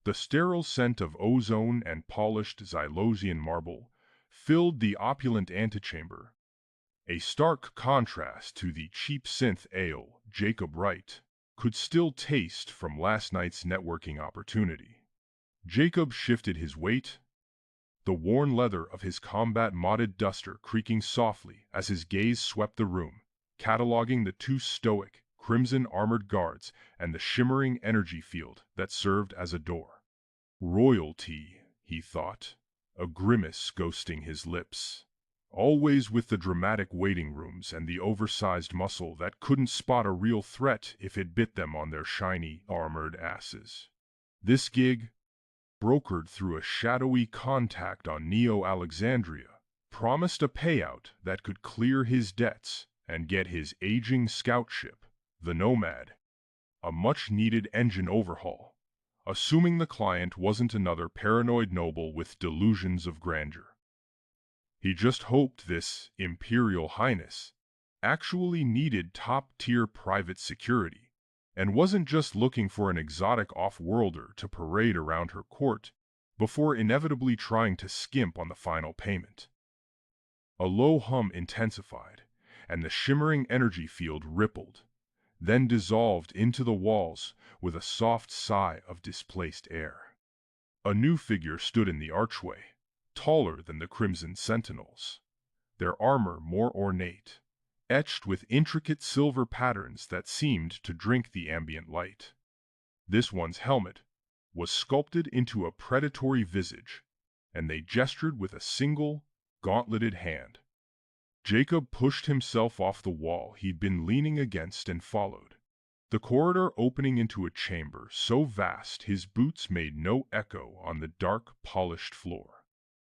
The sterile scent of ozone and polished Xylosian marble filled the opulent antechamber, a stark contrast to the cheap synth ale Jacob Wright could still taste from last night's networking opportunity. Jacob shifted his weight, the worn leather of his combat-modded duster creaking softly as his gaze swept the room, cataloging the two stoic, crimson-armored guards and the shimmering energy field that served as a door. Royalty, he thought, a grimace ghosting his lips. Always with the dramatic waiting rooms and the oversized muscle that couldn't spot a real threat if it bit them on their shiny, armored asses. This gig, brokered through a shadowy contact on Neo-Alexandria, promised a payout that could clear his debts and get his aging scout ship, the Nomad, a much-needed engine overhaul, assuming the client wasn't another paranoid noble with delusions of grandeur. He just hoped this Imperial Highness actually needed top-tier private security, and wasn't just looking for an exotic off-worlder to parade around her court before inevitably trying to skimp on the final payment. A low hum intensified, and the shimmering energy field rippled, then dissolved into the walls with a soft sigh of displaced air. A new figure stood in the archway, taller than the Crimson Sentinels, their armor more ornate, etched with intricate silver patterns that seemed to drink the ambient light. This one's helmet was sculpted into a predatory visage, and they gestured with a single, gauntleted hand. Jacob pushed himself off the wall he'd been leaning against and followed, the corridor opening into a chamber so vast his boots made no echo on the dark, polished floor.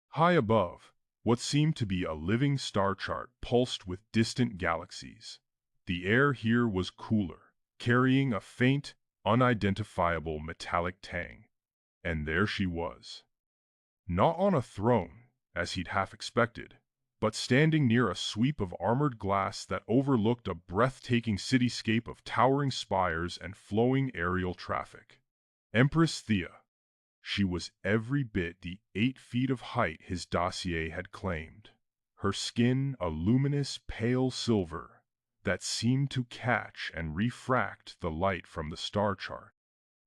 High above, what seemed to be a living star chart pulsed with distant galaxies. The air here was cooler, carrying a faint, unidentifiable metallic tang. And there she was. Not on a throne, as he'd half expected, but standing near a sweep of armored glass that overlooked a breathtaking cityscape of towering spires and flowing aerial traffic. Empress Thea. She was every bit the 8 feet of height his dossier had claimed, her skin a luminous pale silver that seemed to catch and refract the light from the star chart.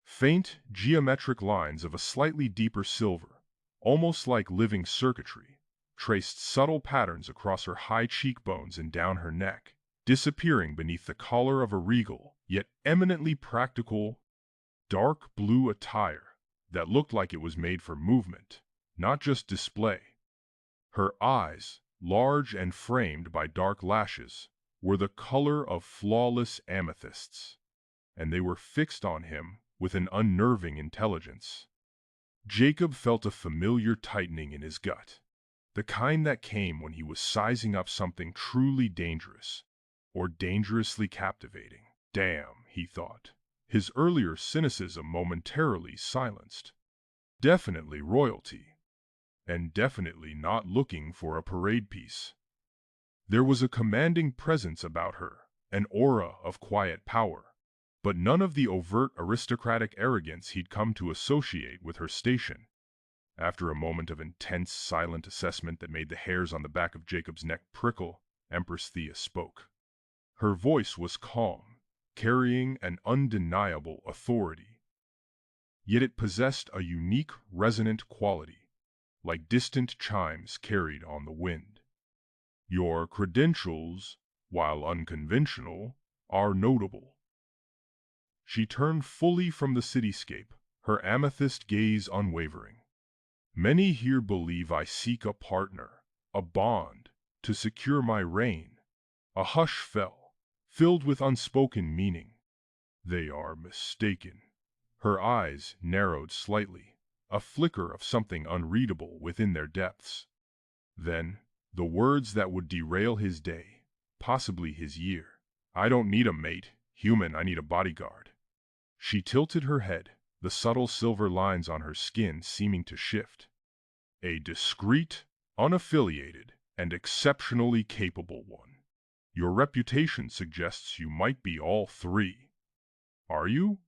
Faint, geometric lines of a slightly deeper silver, almost like living circuitry, traced subtle patterns across her high cheekbones and down her neck, disappearing beneath the collar of a regal, yet eminently practical, dark blue attire that looked like it was made for movement, not just display. Her eyes, large and framed by dark lashes, were the color of flawless amethysts, and they were fixed on him with an unnerving intelligence. Jacob felt a familiar tightening in his gut, the kind that came when he was sizing up something truly dangerous, or dangerously captivating. Damn, he thought, his earlier cynicism momentarily silenced. Definitely royalty, and definitely not looking for a parade piece. There was a commanding presence about her, an aura of quiet power, but none of the overt aristocratic arrogance he'd come to associate with her station. After a moment of intense, silent assessment that made the hairs on the back of Jacob's neck prickle, Empress Thea spoke. Her voice was calm, carrying an undeniable authority. Yet it possessed a unique, resonant quality, like distant chimes carried on the wind. Your credentials, while unconventional, are notable. She turned fully from the cityscape, her amethyst gaze unwavering. Many here believe I seek a partner, a bond, to secure my reign. A hush fell, filled with unspoken meaning. They are mistaken. Her eyes narrowed slightly, a flicker of something unreadable within their depths. Then, the words that would derail his day, possibly his year. I don't need a mate, human, I need a bodyguard. She tilted her head, the subtle silver lines on her skin seeming to shift. A discreet, unaffiliated, and exceptionally capable one. Your reputation suggests you might be all three. Are you?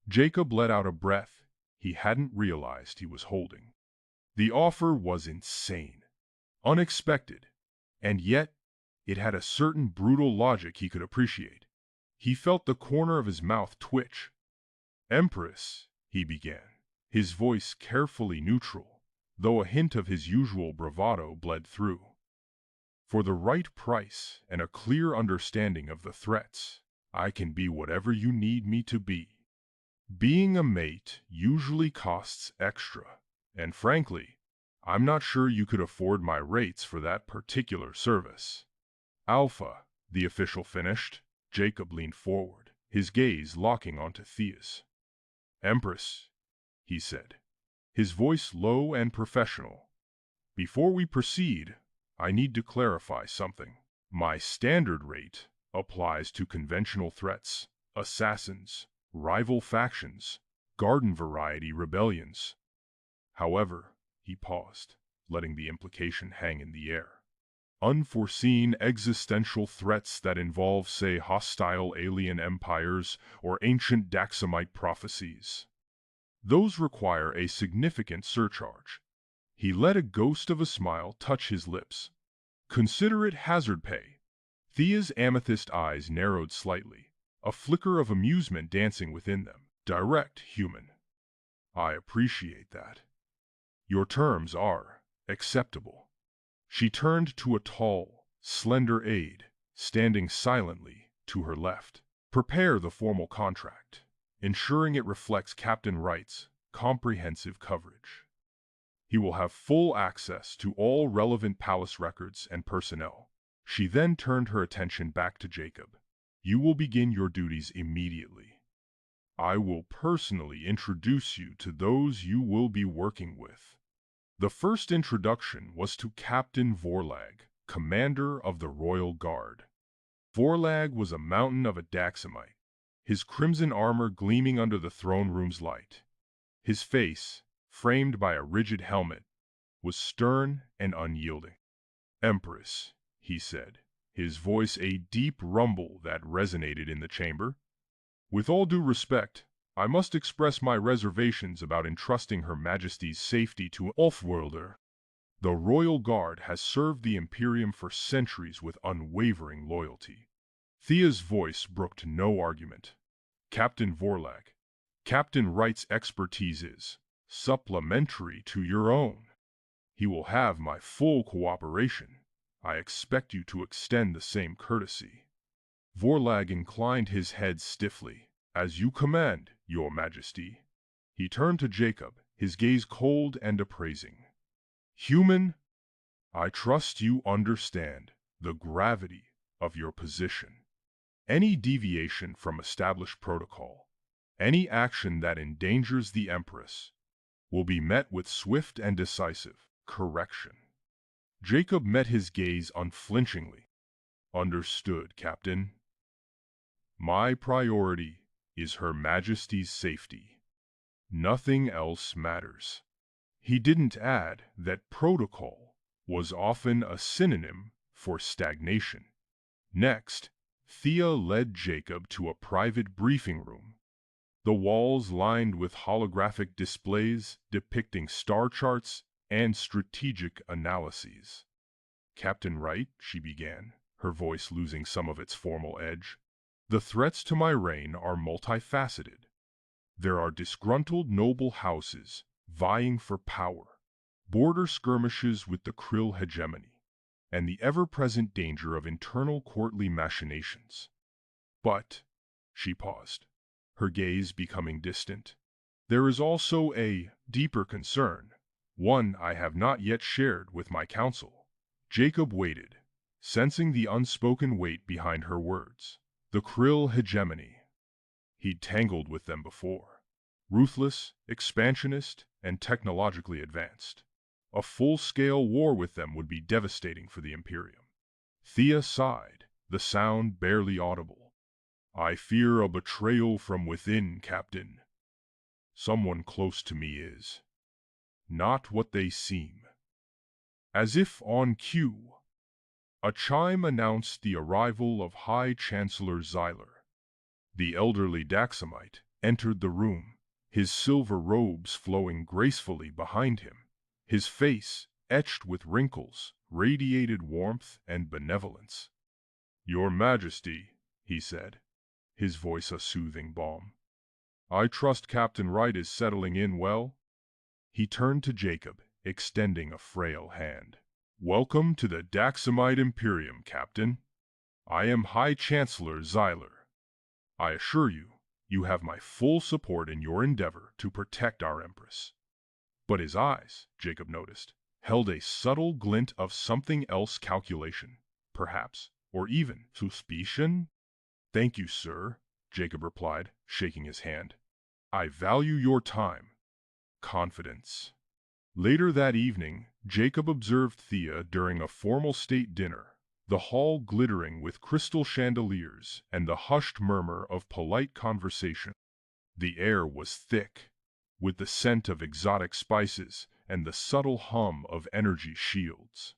Jacob let out a breath he hadn't realized he was holding. The offer was insane, unexpected, and yet it had a certain brutal logic he could appreciate. He felt the corner of his mouth twitch. "Empress," he began, his voice carefully neutral, though a hint of his usual bravado bled through. "For the right price and a clear understanding of the threats, I can be whatever you need me to be. Being a mate usually costs extra, and frankly, I'm not sure you could afford my rates for that particular service." "Alpha," the official finished. Jacob leaned forward, his gaze locking onto Thea's. "Empress," he said, his voice low and professional. "Before we proceed, I need to clarify something. My standard rate applies to conventional threats, assassins, rival factions, garden-variety rebellions. However," he paused, letting the implication hang in the air, "unforeseen existential threats that involve, say, hostile alien empires or ancient Daxamite prophecies, those require a significant surcharge." He let a ghost of a smile touch his lips. "Consider it hazard pay." Thea's amethyst eyes narrowed slightly, a flicker of amusement dancing within them. "Direct, human. I appreciate that. Your terms are acceptable." She turned to a tall, slender aide, standing silently to her left. "Prepare the formal contract, ensuring it reflects Captain Wright's comprehensive coverage. He will have full access to all relevant palace records and personnel." She then turned her attention back to Jacob. "You will begin your duties immediately. I will personally introduce you to those you will be working with." The first introduction was to Captain Vorlag, commander of the Royal Guard. Vorlag was a mountain of a Daxamite, his crimson armor gleaming under the throne room's light. His face, framed by a rigid helmet, was stern and unyielding. "Empress," he said, his voice a deep rumble that resonated in the chamber, "with all due respect, I must express my reservations about entrusting Her Majesty's safety to an off-worlder. The Royal Guard has served the Imperium for centuries with unwavering loyalty." Thea's voice brooked no argument. "Captain Vorlag, Captain Wright's expertise is supplementary to your own. He will have my full cooperation. I expect you to extend the same courtesy." Vorlag inclined his head stiffly. "As you command, Your Majesty." He turned to Jacob, his gaze cold and appraising. "Human, I trust you understand the gravity of your position. Any deviation from established protocol, any action that endangers the Empress, will be met with swift and decisive correction." Jacob met his gaze unflinchingly. "Understood, Captain. My priority is Her Majesty's safety. Nothing else matters." He didn't add that protocol was often a synonym for stagnation. Next, Thea led Jacob to a private briefing room, the walls lined with holographic displays depicting star charts and strategic analyses. "Captain Wright," she began, her voice losing some of its formal edge, "the threats to my reign are multifaceted. There are disgruntled noble houses vying for power, border skirmishes with the Krill hegemony, and the ever-present danger of internal courtly machinations. But," she paused, her gaze becoming distant, "there is also a deeper concern, one I have not yet shared with my council." Jacob waited, sensing the unspoken weight behind her words. The Krill hegemony. He'd tangled with them before. Ruthless, expansionist, and technologically advanced. A full-scale war with them would be devastating for the Imperium. Thea sighed, the sound barely audible. "I fear a betrayal from within, Captain. Someone close to me is not what they seem." As if on cue, a chime announced the arrival of High Chancellor Xyler. The elderly Daxamite entered the room, his silver robes flowing gracefully behind him. His face, etched with wrinkles, radiated warmth and benevolence. "Your Majesty," he said, his voice a soothing balm. "I trust Captain Wright is settling in well?" He turned to Jacob, extending a frail hand. "Welcome to the Daxamite Imperium, Captain. I am High Chancellor Xyler. I assure you, you have my full support in your endeavor to protect our Empress." But his eyes, Jacob noticed, held a subtle glint of something else, calculation, perhaps, or even suspicion. "Thank you, sir," Jacob replied, shaking his hand. "I value your time. Confidence." Later that evening, Jacob observed Thea during a formal state dinner, the hall glittering with crystal chandeliers and the hushed murmur of polite conversation. The air was thick, with the scent of exotic spices and the subtle hum of energy shields.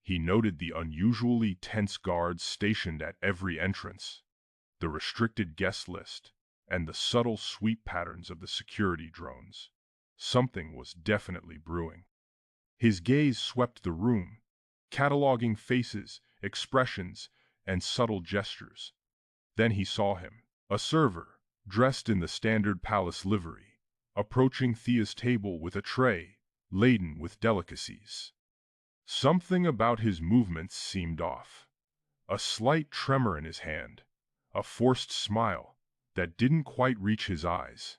He noted the unusually tense guards stationed at every entrance, the restricted guest list, and the subtle sweep patterns of the security drones. Something was definitely brewing. His gaze swept the room, cataloging faces, expressions, and subtle gestures. Then he saw him, a server, dressed in the standard palace livery, approaching Thea's table with a tray laden with delicacies. Something about his movements seemed off. A slight tremor in his hand, a forced smile that didn't quite reach his eyes,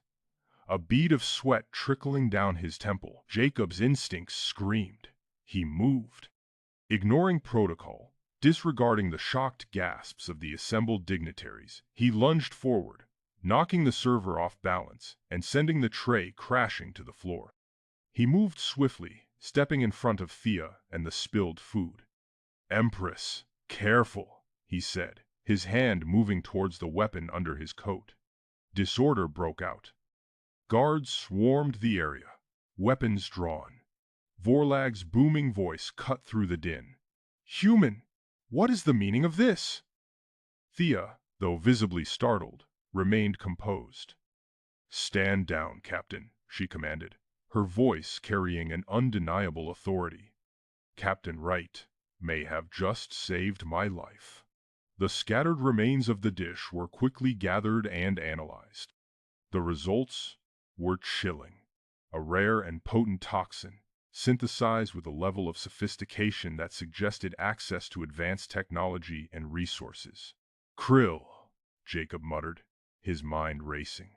a bead of sweat trickling down his temple. Jacob's instincts screamed. He moved. Ignoring protocol, disregarding the shocked gasps of the assembled dignitaries, he lunged forward, knocking the server off balance and sending the tray crashing to the floor. He moved swiftly, stepping in front of Thea and the spilled food. "Empress, careful," he said, his hand moving towards the weapon under his coat. Disorder broke out. Guards swarmed the area, weapons drawn. Vorlag's booming voice cut through the din. "Human, what is the meaning of this?" Thea, though visibly startled, remained composed. "Stand down, Captain," she commanded, her voice carrying an undeniable authority. "Captain Wright may have just saved my life." The scattered remains of the dish were quickly gathered and analyzed. The results were chilling. A rare and potent toxin, synthesized with a level of sophistication that suggested access to advanced technology and resources. "Krill," Jacob muttered, his mind racing.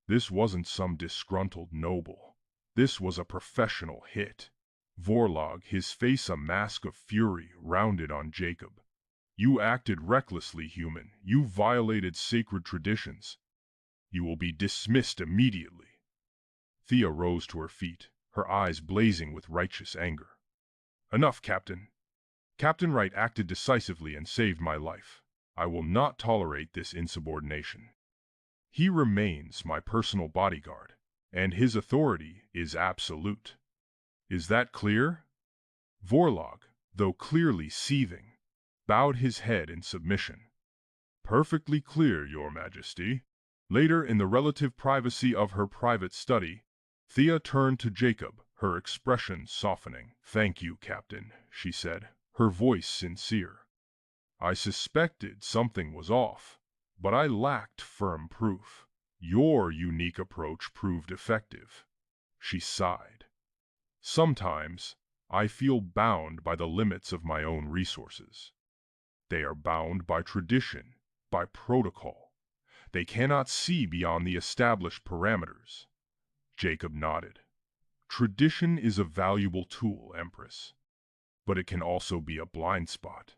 This wasn't some disgruntled noble. This was a professional hit. Vorlog, his face a mask of fury, rounded on Jacob. "You acted recklessly, human. You violated sacred traditions. You will be dismissed immediately." Thea rose to her feet, her eyes blazing with righteous anger. "Enough, Captain. Captain Wright acted decisively and saved my life. I will not tolerate this insubordination. He remains my personal bodyguard, and his authority is absolute. Is that clear?" Vorlog, though clearly seething, bowed his head in submission. "Perfectly clear, Your Majesty." Later, in the relative privacy of her private study, Thea turned to Jacob, her expression softening. "Thank you, Captain," she said, her voice sincere. "I suspected something was off, but I lacked firm proof. Your unique approach proved effective." She sighed. "Sometimes I feel bound by the limits of my own resources. They are bound by tradition, by protocol. They cannot see beyond the established parameters." Jacob nodded. "Tradition is a valuable tool, Empress, but it can also be a blind spot."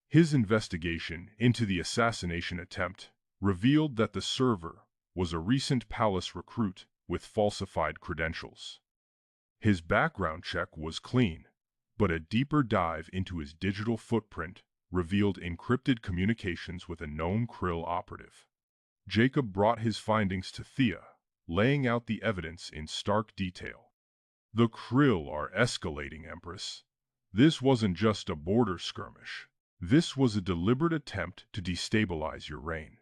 His investigation into the assassination attempt revealed that the server was a recent palace recruit with falsified credentials. His background check was clean, but a deeper dive into his digital footprint revealed encrypted communications with a known Krill operative. Jacob brought his findings to Thea, laying out the evidence in stark detail. "The Krill are escalating, Empress. This wasn't just a border skirmish. This was a deliberate attempt to destabilize your reign."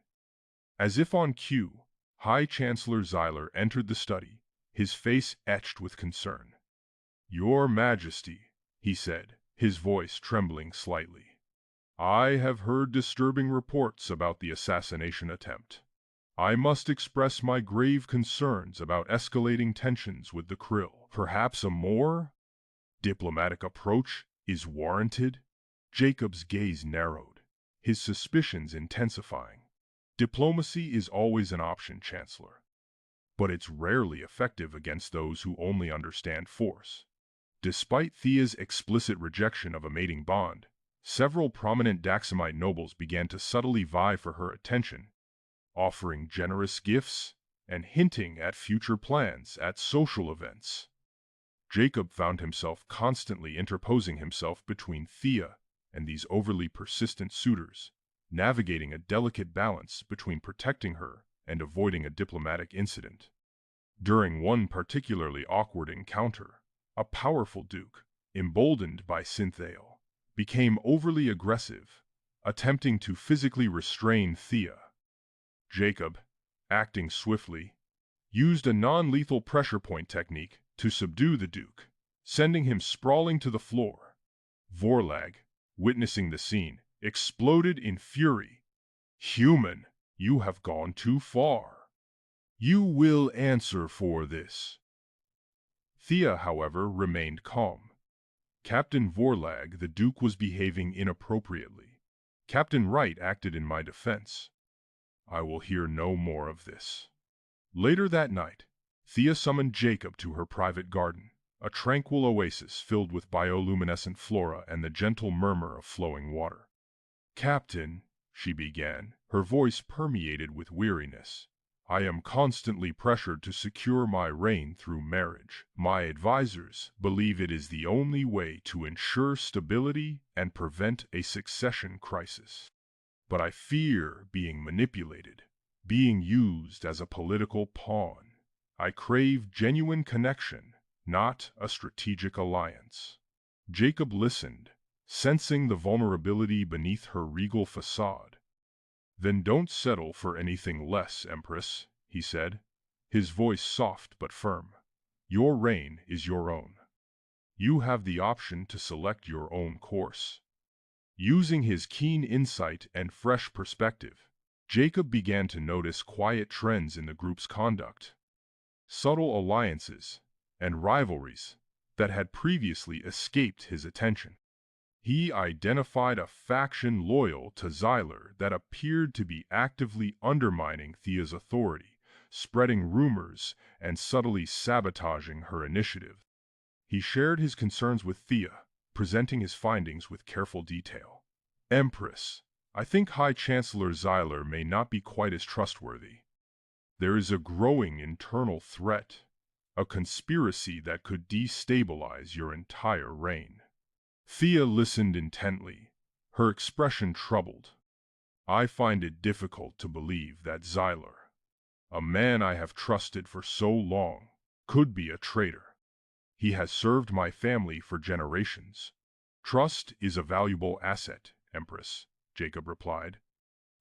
As if on cue, High Chancellor Xyler entered the study, his face etched with concern. "Your Majesty," he said, his voice trembling slightly, "I have heard disturbing reports about the assassination attempt. I must express my grave concerns about escalating tensions with the Krill. Perhaps a more diplomatic approach is warranted?" Jacob's gaze narrowed, his suspicions intensifying. Diplomacy is always an option, Chancellor, but it's rarely effective against those who only understand force. Despite Thea's explicit rejection of a mating bond, several prominent Daxamite nobles began to subtly vie for her attention, offering generous gifts and hinting at future plans at social events. Jacob found himself constantly interposing himself between Thea and these overly persistent suitors, navigating a delicate balance between protecting her and avoiding a diplomatic incident. During one particularly awkward encounter, a powerful duke, emboldened by Synthale, became overly aggressive, attempting to physically restrain Thea. Jacob, acting swiftly, used a non-lethal pressure point technique to subdue the duke, sending him sprawling to the floor. Vorlag, witnessing the scene, exploded in fury. "Human, you have gone too far. You will answer for this." Thea, however, remained calm. "Captain Vorlag, the Duke was behaving inappropriately. Captain Wright acted in my defense. I will hear no more of this." Later that night, Thea summoned Jacob to her private garden, a tranquil oasis filled with bioluminescent flora and the gentle murmur of flowing water. "Captain," she began, her voice permeated with weariness, "I am constantly pressured to secure my reign through marriage. My advisors believe it is the only way to ensure stability and prevent a succession crisis. But I fear being manipulated, being used as a political pawn. I crave genuine connection, not a strategic alliance." Jacob listened, sensing the vulnerability beneath her regal facade. "Then don't settle for anything less, Empress," he said, his voice soft but firm. "Your reign is your own. You have the option to select your own course." Using his keen insight and fresh perspective, Jacob began to notice quiet trends in the group's conduct. Subtle alliances and rivalries that had previously escaped his attention. He identified a faction loyal to Xyler that appeared to be actively undermining Thea's authority, spreading rumors and subtly sabotaging her initiative. He shared his concerns with Thea, presenting his findings with careful detail. "Empress, I think High Chancellor Xyler may not be quite as trustworthy. There is a growing internal threat, a conspiracy that could destabilize your entire reign." Thea listened intently, her expression troubled. "I find it difficult to believe that Xyler, a man I have trusted for so long, could be a traitor. He has served my family for generations." "Trust is a valuable asset, Empress," Jacob replied,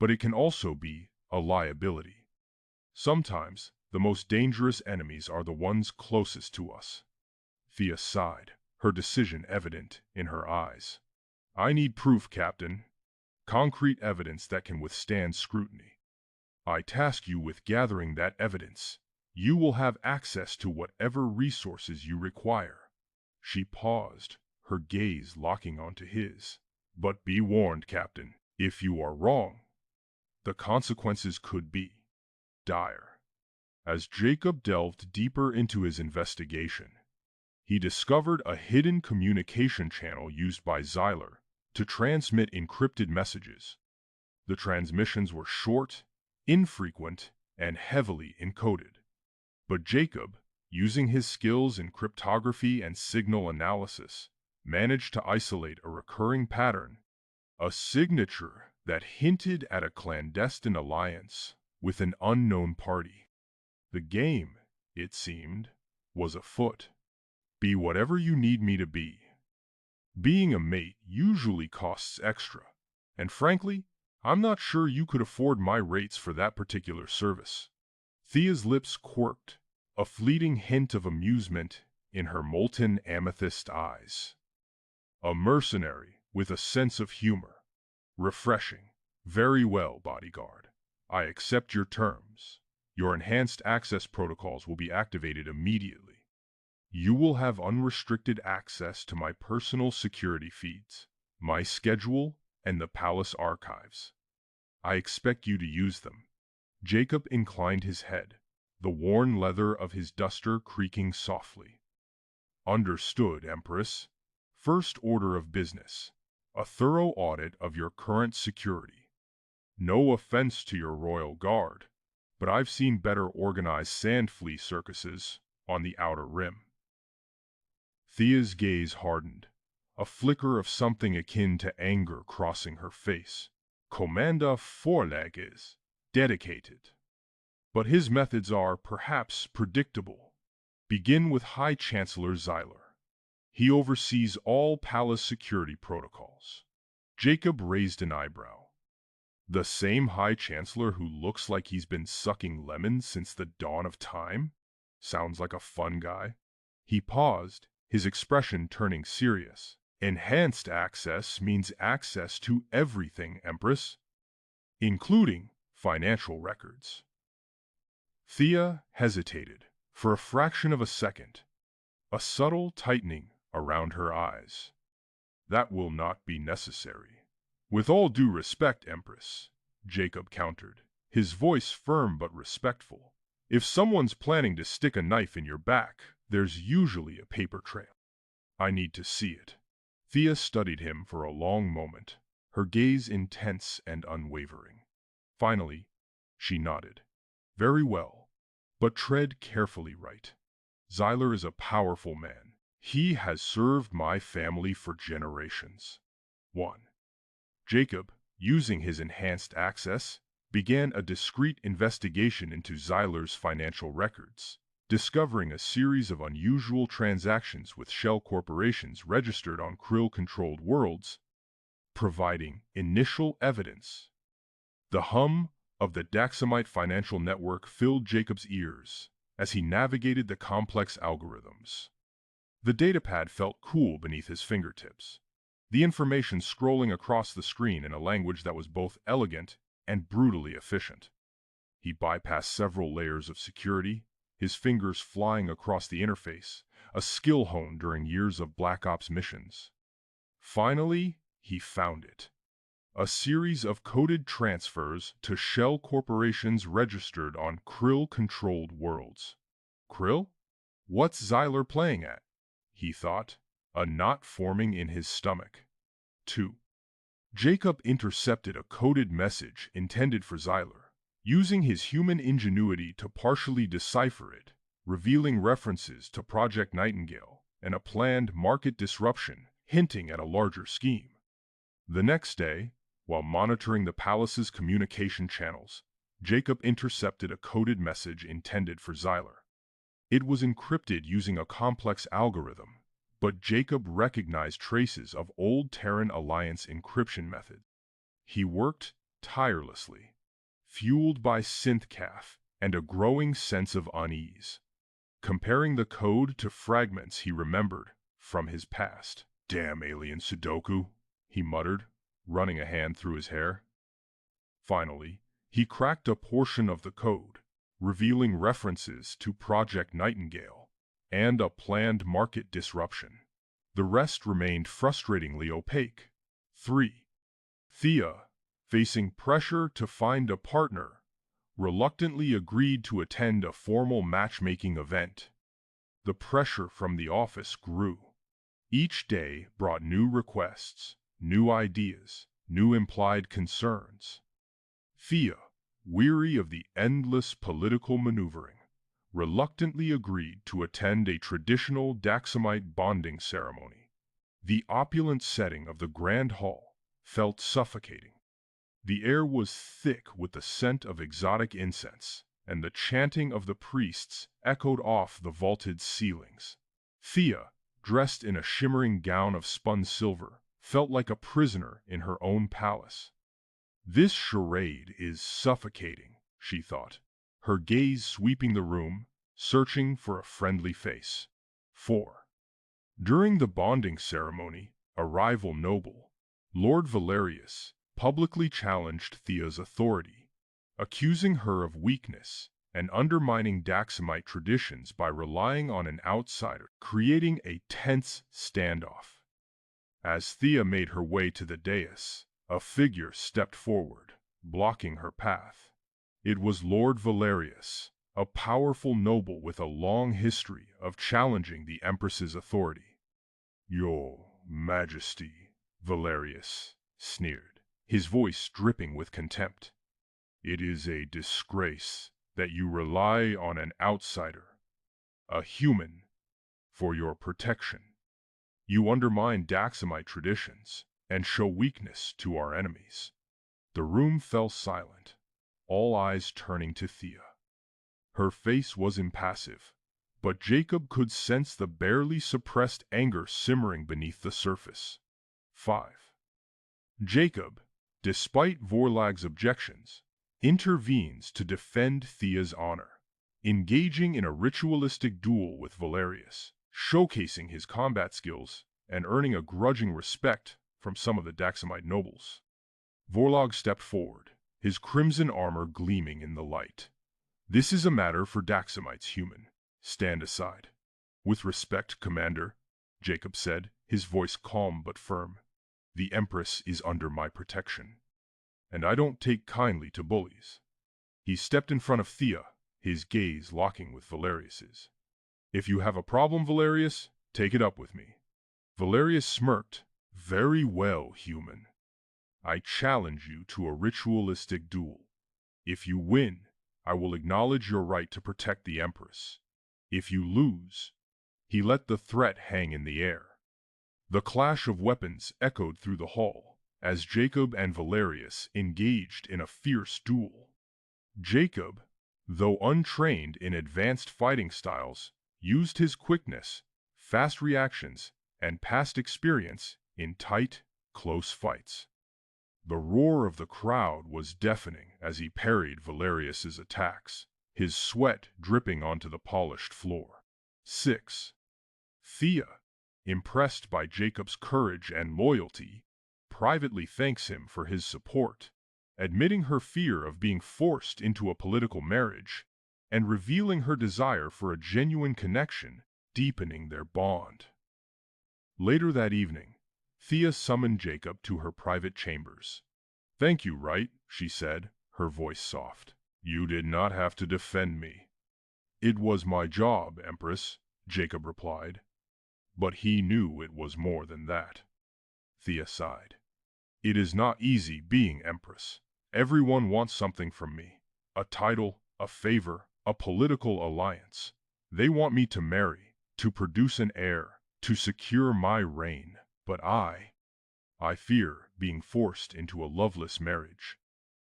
"but it can also be a liability. Sometimes the most dangerous enemies are the ones closest to us." Thea sighed, her decision evident in her eyes. "I need proof, Captain. Concrete evidence that can withstand scrutiny. I task you with gathering that evidence. You will have access to whatever resources you require." She paused, her gaze locking onto his. "But be warned, Captain. If you are wrong, the consequences could be dire." As Jacob delved deeper into his investigation, he discovered a hidden communication channel used by Xyler to transmit encrypted messages. The transmissions were short, infrequent, and heavily encoded. But Jacob, using his skills in cryptography and signal analysis, managed to isolate a recurring pattern, a signature that hinted at a clandestine alliance with an unknown party. The game, it seemed, was afoot. "Be whatever you need me to be. Being a mate usually costs extra, and frankly, I'm not sure you could afford my rates for that particular service." Thea's lips quirked, a fleeting hint of amusement in her molten amethyst eyes. A mercenary with a sense of humor. Refreshing. Very well, Bodyguard. I accept your terms. Your enhanced access protocols will be activated immediately. You will have unrestricted access to my personal security feeds, my schedule, and the palace archives. I expect you to use them. Jacob inclined his head, the worn leather of his duster creaking softly. Understood, Empress. First order of business. A thorough audit of your current security. No offense to your royal guard, but I've seen better organized sand flea circuses on the outer rim. Thea's gaze hardened, a flicker of something akin to anger crossing her face. Commander Foreleg is dedicated. But his methods are, perhaps, predictable. Begin with High Chancellor Xyler. He oversees all palace security protocols. Jacob raised an eyebrow. The same High Chancellor who looks like he's been sucking lemons since the dawn of time? Sounds like a fun guy. He paused, his expression turning serious. Enhanced access means access to everything, Empress, including financial records. Thea hesitated for a fraction of a second, a subtle tightening around her eyes. That will not be necessary. With all due respect, Empress, Jacob countered, his voice firm but respectful. If someone's planning to stick a knife in your back, there's usually a paper trail. I need to see it. Thea studied him for a long moment, her gaze intense and unwavering. Finally, she nodded. Very well, but tread carefully right. Xyler is a powerful man. He has served my family for generations. 1. Jacob, using his enhanced access, began a discreet investigation into Xyler's financial records, discovering a series of unusual transactions with shell corporations registered on Krill-controlled worlds, providing initial evidence. The hum of the Daxamite financial network filled Jacob's ears as he navigated the complex algorithms. The datapad felt cool beneath his fingertips, the information scrolling across the screen in a language that was both elegant and brutally efficient. He bypassed several layers of security, his fingers flying across the interface, a skill honed during years of Black Ops missions. Finally, he found it. A series of coded transfers to shell corporations registered on Krill-controlled worlds. Krill? What's Xyler playing at? He thought, a knot forming in his stomach. 2. Jacob intercepted a coded message intended for Xyler, using his human ingenuity to partially decipher it, revealing references to Project Nightingale and a planned market disruption hinting at a larger scheme. The next day, while monitoring the palace's communication channels, Jacob intercepted a coded message intended for Xyler. It was encrypted using a complex algorithm, but Jacob recognized traces of old Terran Alliance encryption methods. He worked tirelessly, fueled by synthcaf and a growing sense of unease, comparing the code to fragments he remembered from his past. Damn alien Sudoku, he muttered, running a hand through his hair. Finally, he cracked a portion of the code, revealing references to Project Nightingale and a planned market disruption. The rest remained frustratingly opaque. 3. Thea, facing pressure to find a partner, reluctantly agreed to attend a formal matchmaking event. The pressure from the office grew. Each day brought new requests, new ideas, new implied concerns. Thea, weary of the endless political maneuvering, reluctantly agreed to attend a traditional Daxamite bonding ceremony. The opulent setting of the grand hall felt suffocating. The air was thick with the scent of exotic incense, and the chanting of the priests echoed off the vaulted ceilings. Thea, dressed in a shimmering gown of spun silver, felt like a prisoner in her own palace. This charade is suffocating, she thought. her gaze sweeping the room, searching for a friendly face. 4. During the bonding ceremony, a rival noble, Lord Valerius, publicly challenged Thea's authority, accusing her of weakness and undermining Daxamite traditions by relying on an outsider, creating a tense standoff. As Thea made her way to the dais, a figure stepped forward, blocking her path. It was Lord Valerius, a powerful noble with a long history of challenging the Empress's authority. "Your Majesty," Valerius sneered, his voice dripping with contempt. "It is a disgrace that you rely on an outsider, a human, for your protection. You undermine Daxamite traditions and show weakness to our enemies." The room fell silent, all eyes turning to Thea. Her face was impassive, but Jacob could sense the barely suppressed anger simmering beneath the surface. 5. Jacob, despite Vorlag's objections, intervenes to defend Thea's honor, engaging in a ritualistic duel with Valerius, showcasing his combat skills and earning a grudging respect from some of the Daxamite nobles. Vorlag stepped forward, his crimson armor gleaming in the light. "This is a matter for Daxamites, human. Stand aside." "With respect, Commander," Jacob said, his voice calm but firm. "The Empress is under my protection, and I don't take kindly to bullies." He stepped in front of Thea, his gaze locking with Valerius's. "If you have a problem, Valerius, take it up with me." Valerius smirked. "Very well, human. I challenge you to a ritualistic duel. If you win, I will acknowledge your right to protect the Empress. If you lose..." He let the threat hang in the air. The clash of weapons echoed through the hall as Jacob and Valerius engaged in a fierce duel. Jacob, though untrained in advanced fighting styles, used his quickness, fast reactions, and past experience in tight, close fights. The roar of the crowd was deafening as he parried Valerius's attacks, his sweat dripping onto the polished floor. 6. Thea, impressed by Jacob's courage and loyalty, privately thanks him for his support, admitting her fear of being forced into a political marriage and revealing her desire for a genuine connection, deepening their bond. Later that evening, Thea summoned Jacob to her private chambers. "Thank you, Wright," she said, her voice soft. "You did not have to defend me." "It was my job, Empress," Jacob replied. But he knew it was more than that. Thea sighed. "It is not easy being Empress. Everyone wants something from me. A title, a favor, a political alliance. They want me to marry, to produce an heir, to secure my reign. But I fear being forced into a loveless marriage.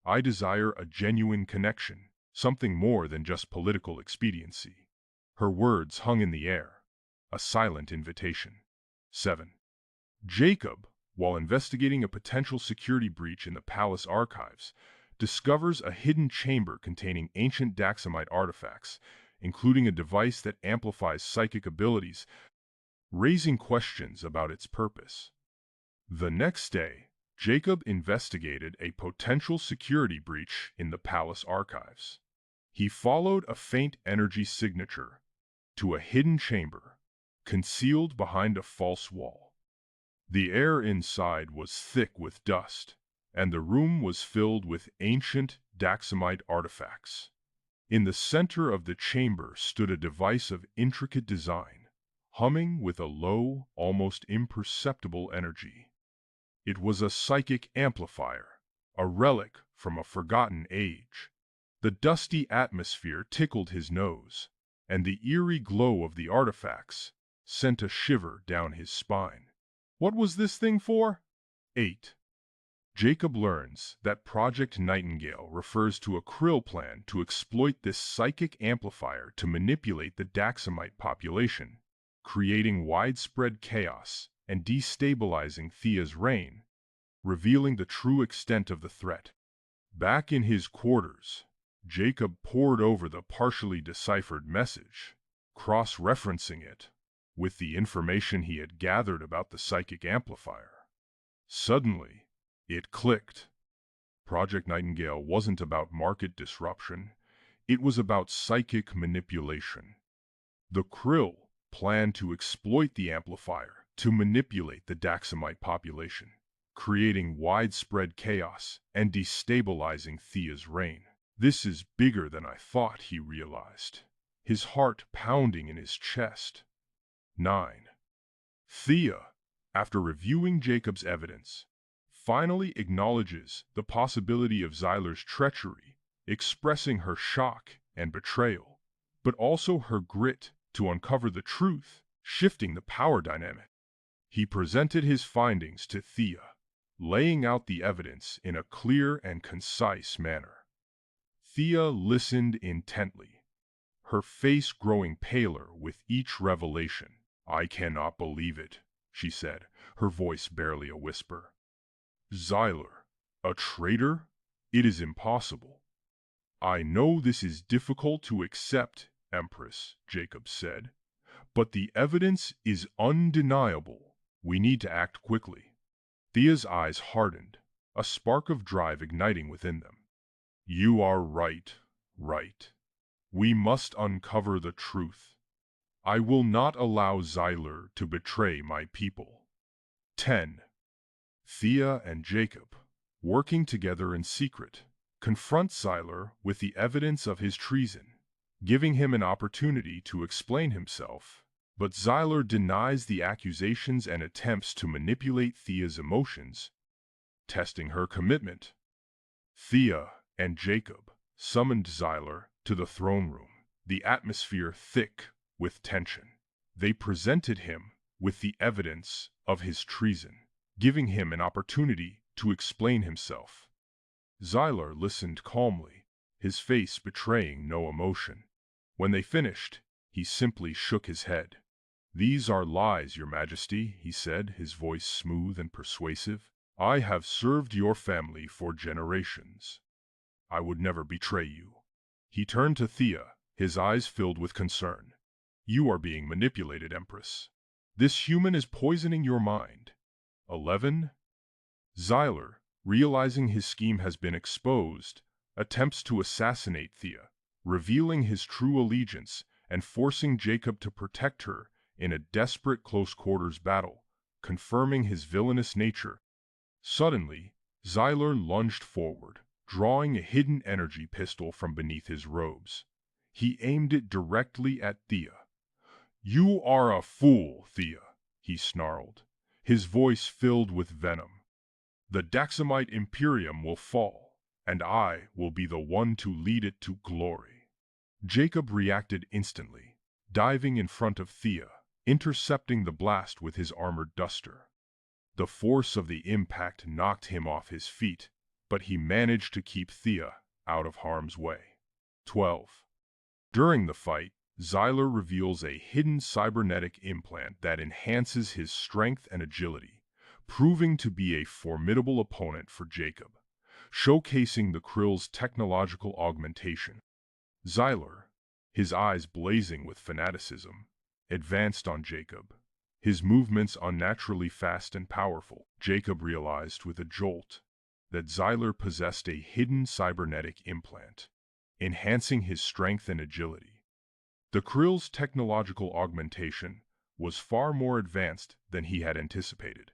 I desire a genuine connection, something more than just political expediency." Her words hung in the air, a silent invitation. 7. Jacob, while investigating a potential security breach in the palace archives, discovers a hidden chamber containing ancient Daxamite artifacts, including a device that amplifies psychic abilities, raising questions about its purpose. The next day, Jacob investigated a potential security breach in the palace archives. He followed a faint energy signature to a hidden chamber, concealed behind a false wall. The air inside was thick with dust, and the room was filled with ancient Daxamite artifacts. In the center of the chamber stood a device of intricate design, humming with a low, almost imperceptible energy. It was a psychic amplifier, a relic from a forgotten age. The dusty atmosphere tickled his nose, and the eerie glow of the artifacts sent a shiver down his spine. What was this thing for? 8. Jacob learns that Project Nightingale refers to a Krill plan to exploit this psychic amplifier to manipulate the Daxamite population, creating widespread chaos and destabilizing Thea's reign, revealing the true extent of the threat. Back in his quarters, Jacob pored over the partially deciphered message, cross-referencing it with the information he had gathered about the psychic amplifier. Suddenly, it clicked. Project Nightingale wasn't about market disruption, it was about psychic manipulation. The Krill planned to exploit the amplifier to manipulate the Daxamite population, creating widespread chaos and destabilizing Thea's reign. This is bigger than I thought, he realized, his heart pounding in his chest. 9. Thea, after reviewing Jacob's evidence, finally acknowledges the possibility of Xyler's treachery, expressing her shock and betrayal, but also her grit to uncover the truth, shifting the power dynamic. He presented his findings to Thea, laying out the evidence in a clear and concise manner. Thea listened intently, her face growing paler with each revelation. "I cannot believe it," she said, her voice barely a whisper. "Xyler, a traitor? It is impossible." "I know this is difficult to accept, Empress," Jacob said, "but the evidence is undeniable. We need to act quickly." Thea's eyes hardened, a spark of drive igniting within them. "You are right. We must uncover the truth. I will not allow Xyler to betray my people." 10. Thea and Jacob, working together in secret, confront Xyler with the evidence of his treason, giving him an opportunity to explain himself. But Xyler denies the accusations and attempts to manipulate Thea's emotions, testing her commitment. Thea and Jacob summoned Xyler to the throne room, the atmosphere thick with tension. They presented him with the evidence of his treason, giving him an opportunity to explain himself. Xyler listened calmly, his face betraying no emotion. When they finished, he simply shook his head. "These are lies, Your Majesty," he said, his voice smooth and persuasive. "I have served your family for generations. I would never betray you." He turned to Thea, his eyes filled with concern. "You are being manipulated, Empress. This human is poisoning your mind." 11. Xyler, realizing his scheme has been exposed, attempts to assassinate Thea, revealing his true allegiance and forcing Jacob to protect her in a desperate close-quarters battle, confirming his villainous nature. Suddenly, Xyler lunged forward, drawing a hidden energy pistol from beneath his robes. He aimed it directly at Thea. "You are a fool, Thea," he snarled, his voice filled with venom. "The Daxamite Imperium will fall, and I will be the one to lead it to glory." Jacob reacted instantly, diving in front of Thea, intercepting the blast with his armored duster. The force of the impact knocked him off his feet, but he managed to keep Thea out of harm's way. 12. During the fight, Xyler reveals a hidden cybernetic implant that enhances his strength and agility, proving to be a formidable opponent for Jacob, showcasing the Krill's technological augmentation. Xyler, his eyes blazing with fanaticism, advanced on Jacob, his movements unnaturally fast and powerful. Jacob realized with a jolt that Xyler possessed a hidden cybernetic implant, enhancing his strength and agility. The Krill's technological augmentation was far more advanced than he had anticipated.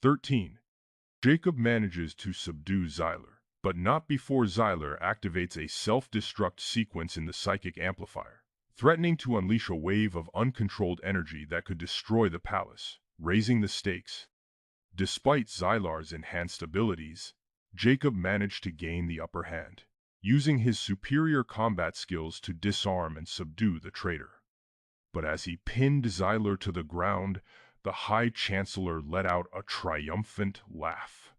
13. Jacob manages to subdue Xyler, but not before Xyler activates a self-destruct sequence in the psychic amplifier, threatening to unleash a wave of uncontrolled energy that could destroy the palace, raising the stakes. Despite Xylar's enhanced abilities, Jacob managed to gain the upper hand, using his superior combat skills to disarm and subdue the traitor. But as he pinned Xyler to the ground, the High Chancellor let out a triumphant laugh.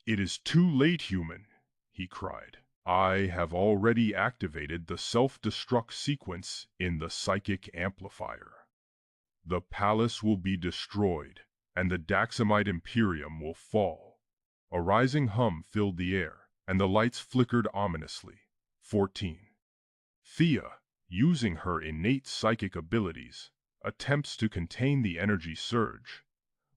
"It is too late, human," he cried. "I have already activated the self-destruct sequence in the psychic amplifier. The palace will be destroyed, and the Daxamite Imperium will fall." A rising hum filled the air, and the lights flickered ominously, 14. Thea, using her innate psychic abilities, attempts to contain the energy surge,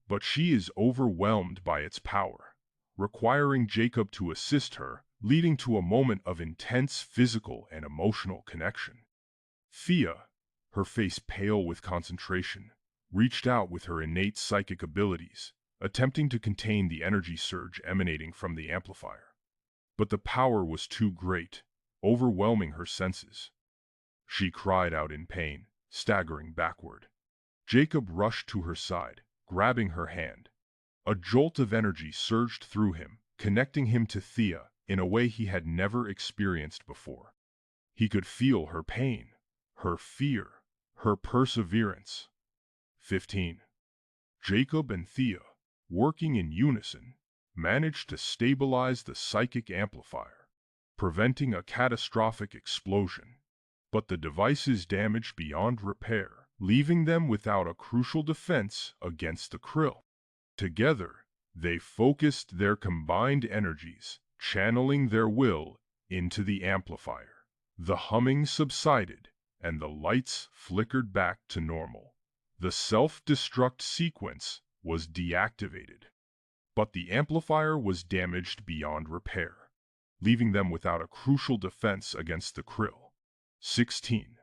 but she is overwhelmed by its power, requiring Jacob to assist her, leading to a moment of intense physical and emotional connection. Thea, her face pale with concentration, reached out with her innate psychic abilities, attempting to contain the energy surge emanating from the amplifier. But the power was too great, overwhelming her senses. She cried out in pain, staggering backward. Jacob rushed to her side, grabbing her hand. A jolt of energy surged through him, connecting him to Thea in a way he had never experienced before. He could feel her pain, her fear, her perseverance. 15. Jacob and Thea, working in unison, managed to stabilize the psychic amplifier, preventing a catastrophic explosion. But the device is damaged beyond repair, leaving them without a crucial defense against the krill. Together, they focused their combined energies, channeling their will into the amplifier. The humming subsided, and the lights flickered back to normal. The self-destruct sequence was deactivated. But the amplifier was damaged beyond repair, leaving them without a crucial defense against the krill. 16.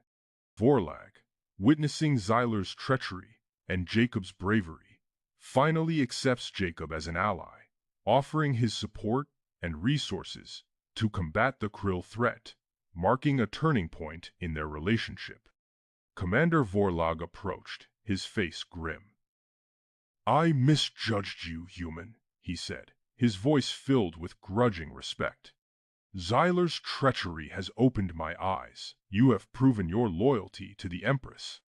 Vorlag, witnessing Zyler's treachery and Jacob's bravery, finally accepts Jacob as an ally, offering his support and resources to combat the krill threat, marking a turning point in their relationship. Commander Vorlag approached, his face grim. "I misjudged you, human," he said, his voice filled with grudging respect. "Zyler's treachery has opened my eyes. You have proven your loyalty to the Empress.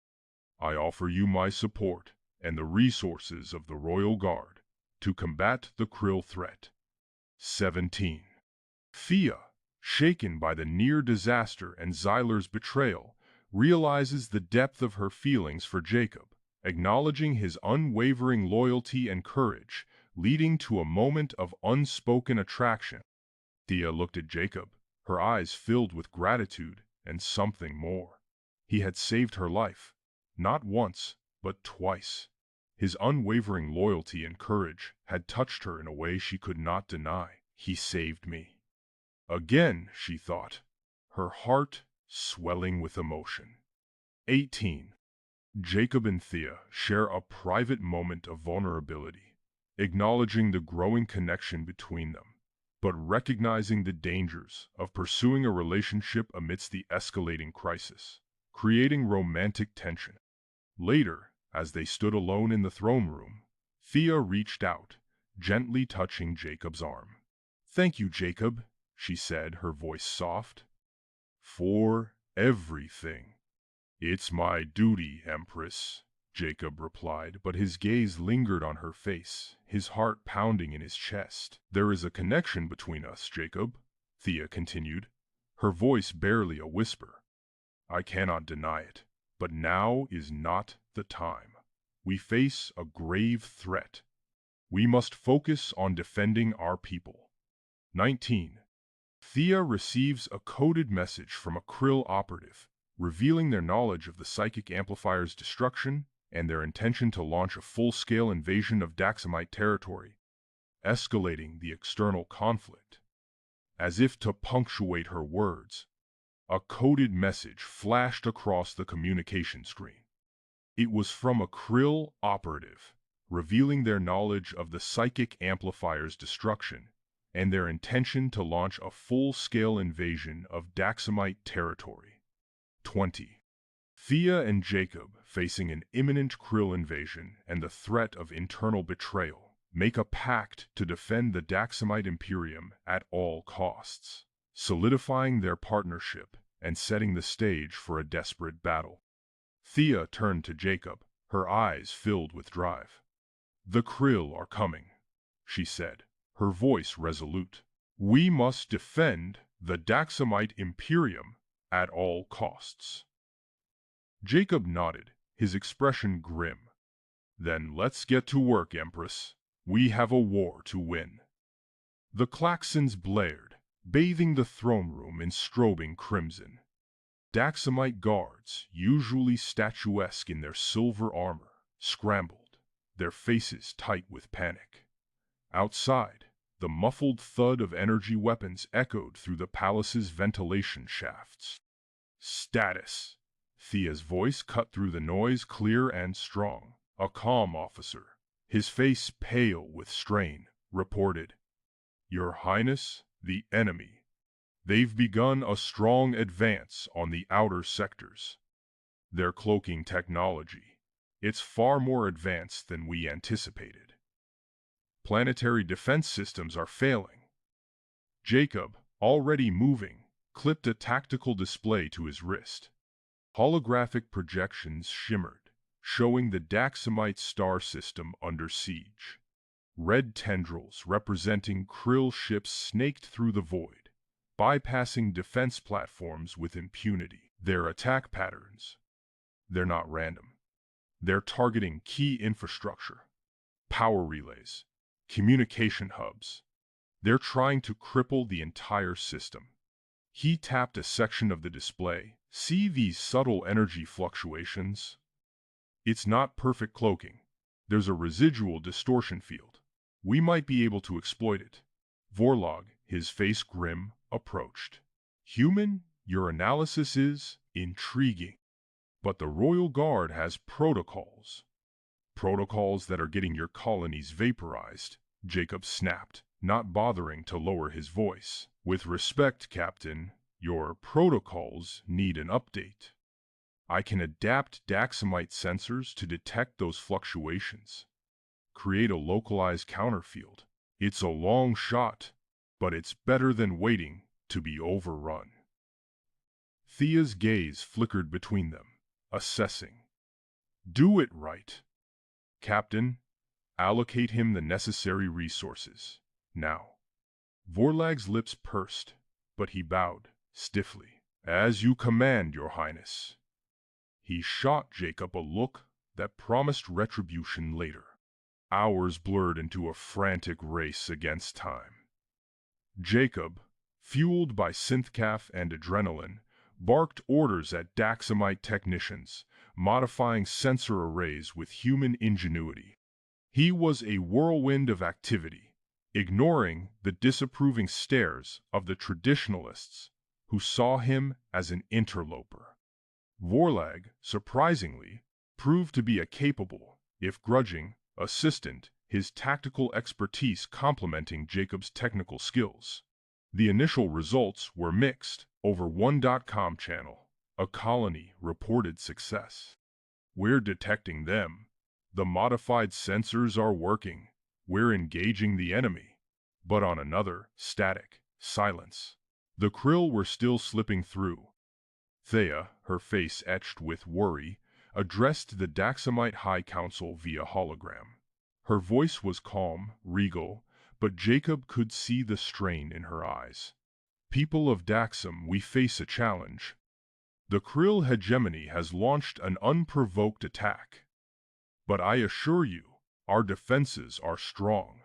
I offer you my support and the resources of the Royal Guard to combat the krill threat." 17. Thea, shaken by the near disaster and Zyler's betrayal, realizes the depth of her feelings for Jacob, acknowledging his unwavering loyalty and courage, leading to a moment of unspoken attraction. Thea looked at Jacob, her eyes filled with gratitude and something more. He had saved her life, not once, but twice. His unwavering loyalty and courage had touched her in a way she could not deny. He saved me. Again, she thought, her heart swelling with emotion. 18. Jacob and Thea share a private moment of vulnerability, acknowledging the growing connection between them, but recognizing the dangers of pursuing a relationship amidst the escalating crisis, creating romantic tension. Later, as they stood alone in the throne room, Thea reached out, gently touching Jacob's arm. "Thank you, Jacob," she said, her voice soft. "For everything." "It's my duty, Empress," Jacob replied, but his gaze lingered on her face, his heart pounding in his chest. "There is a connection between us, Jacob," Thea continued, her voice barely a whisper. "I cannot deny it, but now is not the time. We face a grave threat. We must focus on defending our people." 19. Thea receives a coded message from a krill operative, revealing their knowledge of the psychic amplifier's destruction and their intention to launch a full-scale invasion of Daxamite territory, escalating the external conflict. As if to punctuate her words, a coded message flashed across the communication screen. It was from a krill operative, revealing their knowledge of the psychic amplifier's destruction and their intention to launch a full-scale invasion of Daxamite territory. 20. Thea and Jacob, facing an imminent krill invasion and the threat of internal betrayal, make a pact to defend the Daxamite Imperium at all costs, solidifying their partnership and setting the stage for a desperate battle. Thea turned to Jacob, her eyes filled with drive. "The krill are coming," she said, her voice resolute. "We must defend the Daxamite Imperium at all costs." Jacob nodded, his expression grim. "Then let's get to work, Empress. We have a war to win." The klaxons blared, bathing the throne room in strobing crimson. Daxamite guards, usually statuesque in their silver armor, scrambled, their faces tight with panic. Outside, the muffled thud of energy weapons echoed through the palace's ventilation shafts. Status. Thea's voice cut through the noise clear and strong. A calm officer, his face pale with strain, reported, "Your Highness, the enemy. They've begun a strong advance on the outer sectors. Their cloaking technology, it's far more advanced than we anticipated. Planetary defense systems are failing." Jacob, already moving, clipped a tactical display to his wrist. Holographic projections shimmered, showing the Daxamite star system under siege. Red tendrils representing krill ships snaked through the void, bypassing defense platforms with impunity. Their attack patterns, they're not random. They're targeting key infrastructure, power relays, communication hubs. They're trying to cripple the entire system. He tapped a section of the display. "See these subtle energy fluctuations? It's not perfect cloaking. There's a residual distortion field. We might be able to exploit it." Vorlog, his face grim, approached. "Human, your analysis is intriguing. But the Royal Guard has protocols. Protocols that are getting your colonies vaporized," Jacob snapped, not bothering to lower his voice. "With respect, Captain, your protocols need an update. I can adapt Daxamite sensors to detect those fluctuations. Create a localized counterfield. It's a long shot, but it's better than waiting to be overrun." Thea's gaze flickered between them, assessing. "Do it right. Captain, allocate him the necessary resources. Now." Vorlag's lips pursed, but he bowed, stiffly. "As you command, Your Highness." He shot Jacob a look that promised retribution later. Hours blurred into a frantic race against time. Jacob, fueled by synthcaf and adrenaline, barked orders at Daxamite technicians, modifying sensor arrays with human ingenuity. He was a whirlwind of activity, ignoring the disapproving stares of the traditionalists who saw him as an interloper. Vorlag, surprisingly, proved to be a capable, if grudging, assistant, his tactical expertise complementing Jacob's technical skills. The initial results were mixed. Over one.com channel, a colony reported success. "We're detecting them. The modified sensors are working. We're engaging the enemy." But on another, static, silence. The krill were still slipping through. Thea, her face etched with worry, addressed the Daxamite High Council via hologram. Her voice was calm, regal, but Jacob could see the strain in her eyes. "People of Daxam, we face a challenge. The krill hegemony has launched an unprovoked attack. But I assure you, our defenses are strong.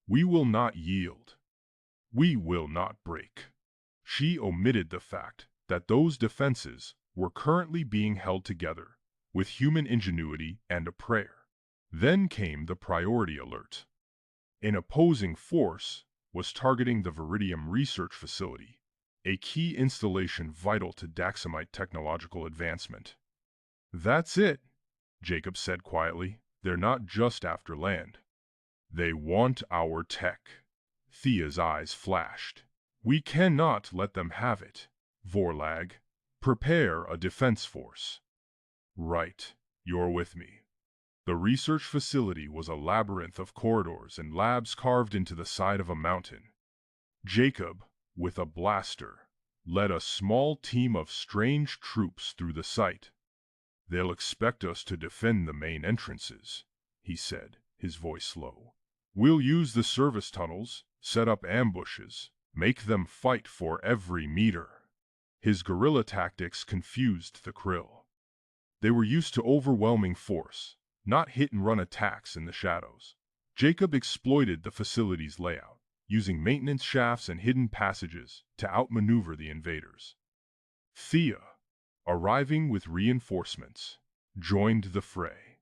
We will not yield. We will not break." She omitted the fact that those defenses were currently being held together with human ingenuity and a prayer. Then came the priority alert. An opposing force was targeting the Viridium Research Facility, a key installation vital to Daxamite technological advancement. "That's it," Jacob said quietly. "They're not just after land. They want our tech." Thea's eyes flashed. "We cannot let them have it. Vorlag, prepare a defense force." "Right, you're with me." The research facility was a labyrinth of corridors and labs carved into the side of a mountain. Jacob, with a blaster, led a small team of strange troops through the site. "They'll expect us to defend the main entrances," he said, his voice low. "We'll use the service tunnels, set up ambushes, make them fight for every meter." His guerrilla tactics confused the krill. They were used to overwhelming force, not hit-and-run attacks in the shadows. Jacob exploited the facility's layout, using maintenance shafts and hidden passages to outmaneuver the invaders. Thea, arriving with reinforcements, joined the fray.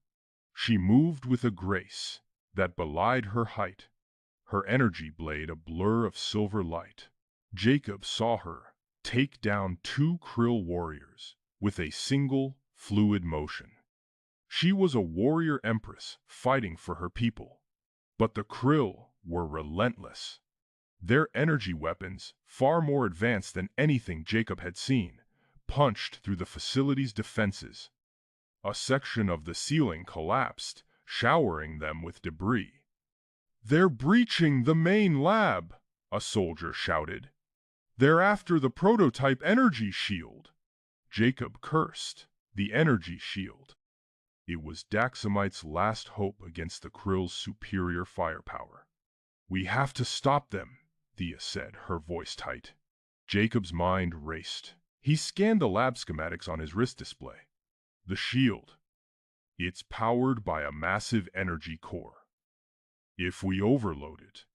She moved with a grace that belied her height, her energy blade a blur of silver light. Jacob saw her take down two krill warriors with a single, fluid motion. She was a warrior empress fighting for her people, but the krill were relentless. Their energy weapons, far more advanced than anything Jacob had seen, punched through the facility's defenses. A section of the ceiling collapsed, showering them with debris. "They're breaching the main lab," a soldier shouted. "They're after the prototype energy shield." Jacob cursed. The energy shield. It was Daxamite's last hope against the krill's superior firepower. "We have to stop them," Thea said, her voice tight. Jacob's mind raced. He scanned the lab schematics on his wrist display. The shield. It's powered by a massive energy core. If we overload it,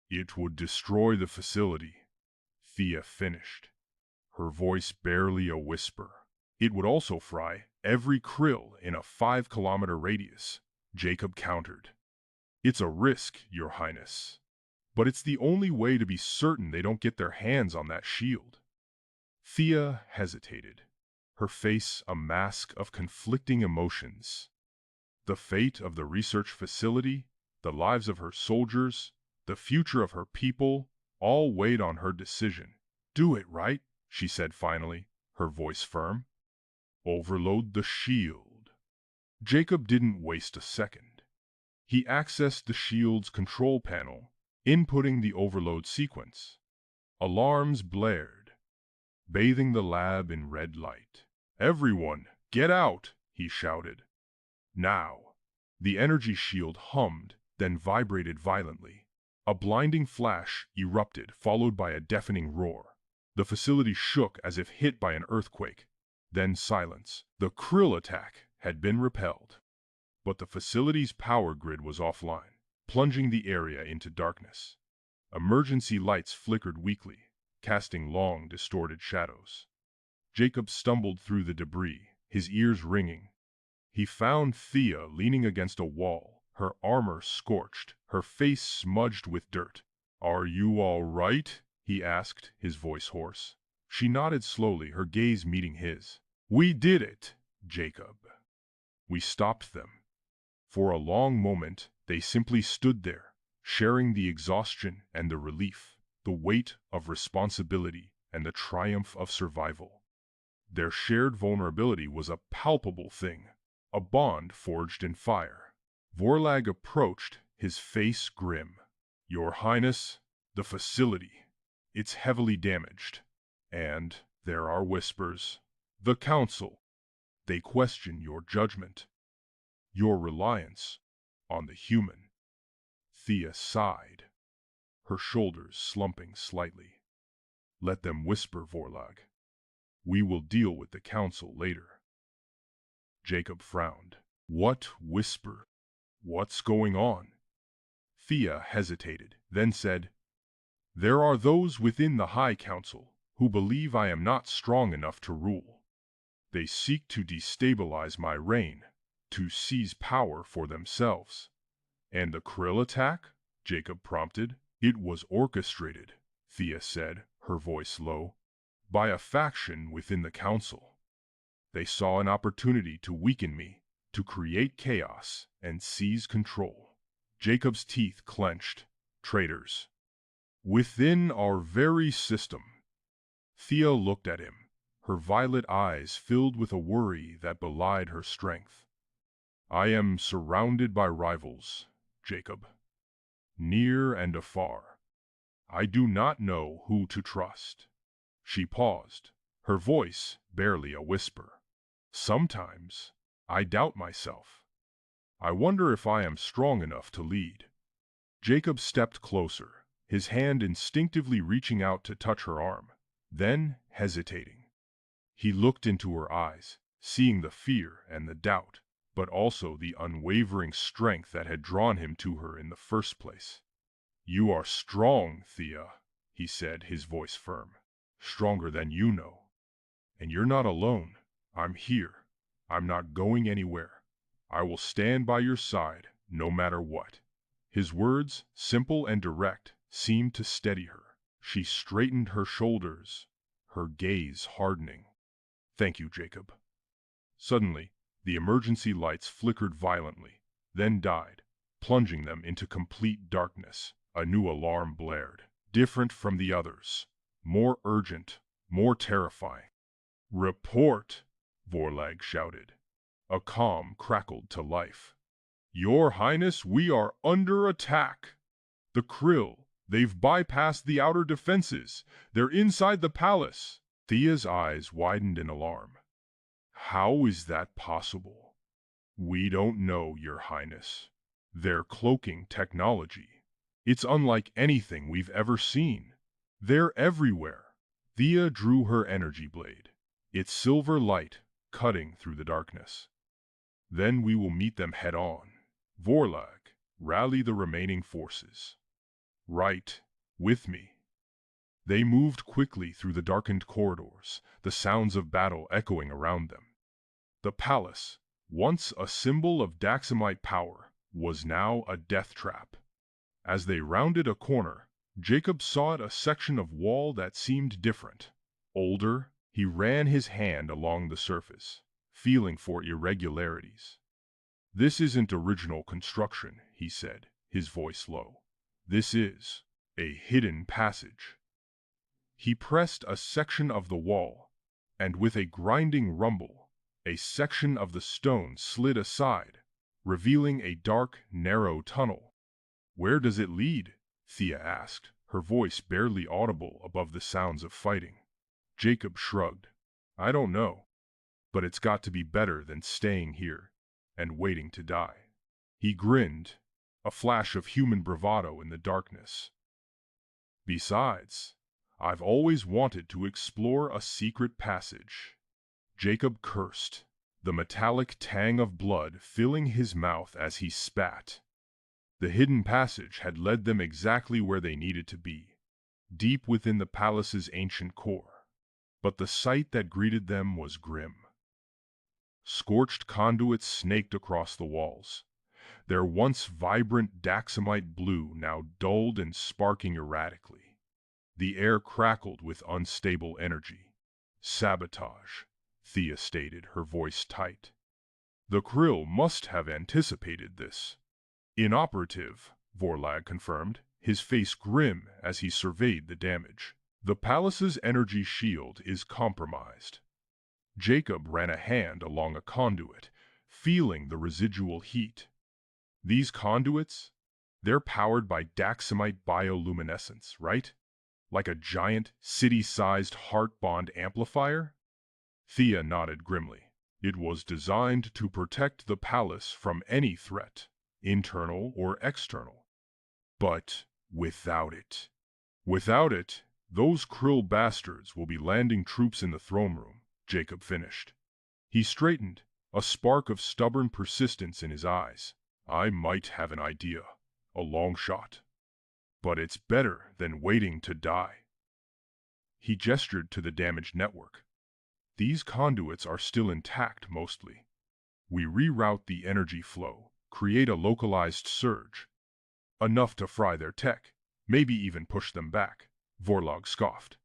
it would destroy the facility. Thea finished, her voice barely a whisper. It would also fry every krill in a 5-kilometer radius, Jacob countered. "It's a risk, Your Highness, but it's the only way to be certain they don't get their hands on that shield." Thea hesitated, her face a mask of conflicting emotions. The fate of the research facility, the lives of her soldiers, the future of her people, all weighed on her decision. "Do it, right?" she said finally, her voice firm. "Overload the shield." Jacob didn't waste a second. He accessed the shield's control panel, inputting the overload sequence. Alarms blared, bathing the lab in red light. "Everyone, get out!" he shouted. "Now." The energy shield hummed, then vibrated violently. A blinding flash erupted, followed by a deafening roar. The facility shook as if hit by an earthquake. Then silence. The krill attack had been repelled. But the facility's power grid was offline, plunging the area into darkness. Emergency lights flickered weakly, casting long, distorted shadows. Jacob stumbled through the debris, his ears ringing. He found Thea leaning against a wall, her armor scorched, her face smudged with dirt. "Are you all right?" he asked, his voice hoarse. She nodded slowly, her gaze meeting his. "We did it, Jacob. We stopped them." For a long moment, they simply stood there, sharing the exhaustion and the relief, the weight of responsibility and the triumph of survival. Their shared vulnerability was a palpable thing, a bond forged in fire. Vorlag approached, his face grim. "Your Highness, the facility. It's heavily damaged. And there are whispers. The Council. They question your judgment, your reliance on the human." Thea sighed, her shoulders slumping slightly. "Let them whisper, Vorlag. We will deal with the Council later." Jacob frowned. "What whisper? What's going on?" Thea hesitated, then said, "There are those within the High Council who believe I am not strong enough to rule. They seek to destabilize my reign, to seize power for themselves." "And the krill attack?" Jacob prompted. "It was orchestrated," Thea said, her voice low, "by a faction within the Council. They saw an opportunity to weaken me, to create chaos and seize control." Jacob's teeth clenched. "Traitors. Within our very system." Thea looked at him, her violet eyes filled with a worry that belied her strength. "I am surrounded by rivals, Jacob. Near and afar. I do not know who to trust." She paused, her voice barely a whisper. "Sometimes I doubt myself. I wonder if I am strong enough to lead." Jacob stepped closer, his hand instinctively reaching out to touch her arm, then hesitating. He looked into her eyes, seeing the fear and the doubt, but also the unwavering strength that had drawn him to her in the first place. You are strong, Thea, he said, his voice firm. Stronger than you know. And you're not alone. I'm here. I'm not going anywhere. I will stand by your side, no matter what. His words, simple and direct, seemed to steady her. She straightened her shoulders, her gaze hardening. Thank you, Jacob. Suddenly, the emergency lights flickered violently, then died, plunging them into complete darkness. A new alarm blared, different from the others, more urgent, more terrifying. Report, Vorlag shouted. A comm crackled to life. Your Highness, we are under attack. The Krill, they've bypassed the outer defenses. They're inside the palace. Thea's eyes widened in alarm. How is that possible? We don't know, Your Highness. They're cloaking technology. It's unlike anything we've ever seen. They're everywhere. Thea drew her energy blade, its silver light cutting through the darkness. Then we will meet them head on. Vorlag, rally the remaining forces. Right, with me. They moved quickly through the darkened corridors, the sounds of battle echoing around them. The palace, once a symbol of Daxamite power, was now a death trap. As they rounded a corner, Jacob saw a section of wall that seemed different. Older, he ran his hand along the surface, feeling for irregularities. This isn't original construction, he said, his voice low. This is a hidden passage. He pressed a section of the wall, and with a grinding rumble, a section of the stone slid aside, revealing a dark, narrow tunnel. Where does it lead? Thea asked, her voice barely audible above the sounds of fighting. Jacob shrugged. I don't know, but it's got to be better than staying here and waiting to die. He grinned, a flash of human bravado in the darkness. Besides, I've always wanted to explore a secret passage. Jacob cursed, the metallic tang of blood filling his mouth as he spat. The hidden passage had led them exactly where they needed to be, deep within the palace's ancient core. But the sight that greeted them was grim. Scorched conduits snaked across the walls, their once vibrant Daxamite blue now dulled and sparking erratically. The air crackled with unstable energy. Sabotage, Thea stated, her voice tight. The Krill must have anticipated this. Inoperative, Vorlag confirmed, his face grim as he surveyed the damage. The palace's energy shield is compromised. Jacob ran a hand along a conduit, feeling the residual heat. These conduits, they're powered by Daxamite bioluminescence, right? Like a giant, city-sized heart bond amplifier? Thea nodded grimly. It was designed to protect the palace from any threat, internal or external. But without it, those Krill bastards will be landing troops in the throne room, Jacob finished. He straightened, a spark of stubborn persistence in his eyes. I might have an idea, a long shot. But it's better than waiting to die. He gestured to the damaged network. These conduits are still intact mostly. We reroute the energy flow, create a localized surge. Enough to fry their tech, maybe even push them back, Vorlag scoffed.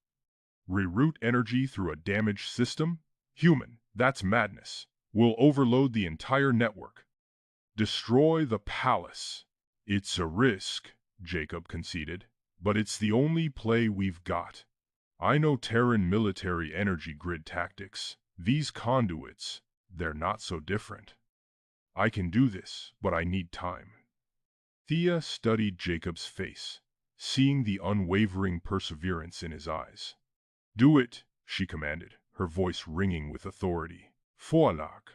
Reroute energy through a damaged system? Human, that's madness. We'll overload the entire network. Destroy the palace. It's a risk, Jacob conceded, but it's the only play we've got. I know Terran military energy grid tactics. These conduits, they're not so different. I can do this, but I need time. Thea studied Jacob's face, seeing the unwavering perseverance in his eyes. Do it, she commanded, her voice ringing with authority. Vorlag.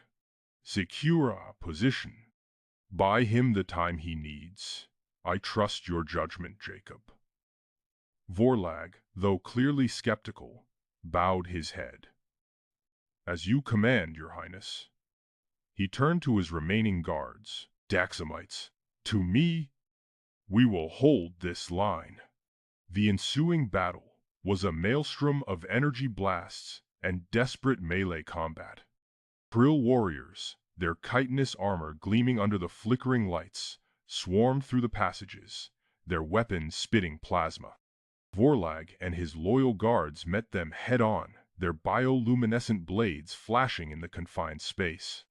Secure a position. Buy him the time he needs. I trust your judgment, Jacob. Vorlag, though clearly skeptical, bowed his head. As you command, Your Highness. He turned to his remaining guards, Daxamites. To me, We will hold this line. The ensuing battle was a maelstrom of energy blasts and desperate melee combat. Krill warriors, their chitinous armor gleaming under the flickering lights, swarmed through the passages, their weapons spitting plasma. Vorlag and his loyal guards met them head-on, their bioluminescent blades flashing in the confined space.